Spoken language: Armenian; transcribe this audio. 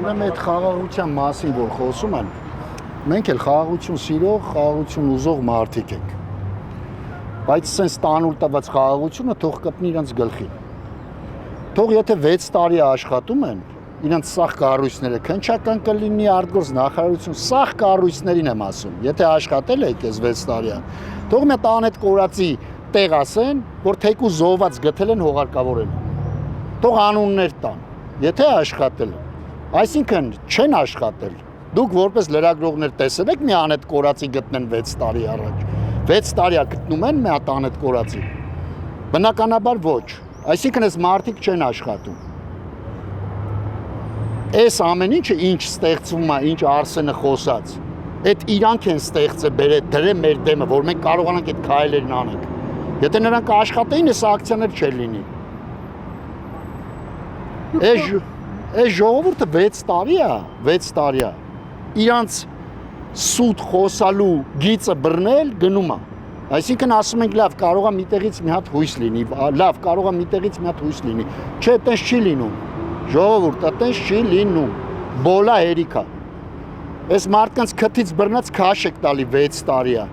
Ուրեմն այդ խաղաղության մասին որ խոսում են, մենք էլ խաղաղություն սիրող, խաղաղություն ուզող մարդիկ ենք։ Բայց sense տանուլ տված խաղաղությունը թող կպնի իրենց գլխին։ Թող եթե 6 տարի աշխատում են, իրենց սախ կառույցները քնչական կլինի արտգործ նախարարություն, սախ կառույցներին եմ ասում։ Եթե աշխատել եք այս 6 տարի, թող մի տան այդ կորածի տեղ ասեն, որ թեկուզ զոհված գտել են հողարկավորել։ Թող անուններ տան։ Եթե աշխատել են, այսինքն չեն աշխատել։ Դուք որպես լրագրողներ տեսել եք մի անետ կորածի գտնեն 6 տարի առաջ։ 6 տարիա գտնում են մի հատ անետ կորածի։ Բնականաբար ոչ։ Այսինքն այս մարդիկ չեն աշխատում։ Այս ամեն ինչը ինչ ստեղծվում է, ինչ Արսենը խոսած, այդ իրանք են ստեղծել, դրել մեր դեմը, որ մենք կարողանանք այդ քայլերն անենք։ Եթե նրանք աշխատեին, այս ակցիաներ չէր լինի։ Այս ժողովուրդը 6 տարի է, իրանց սուտ խոսալու գիծը բռնել գնում է։ Այսինքն ասում ենք լավ, կարող է միտեղից մի հատ հույս լինի, Չէ, այտենց չի լինում։ Ժողովուրդ, այտենց չի լինում։ Բոլա հերիքա։ Այս մարդկանց քթից բռնած քաշ եք տալի 6 տարի է։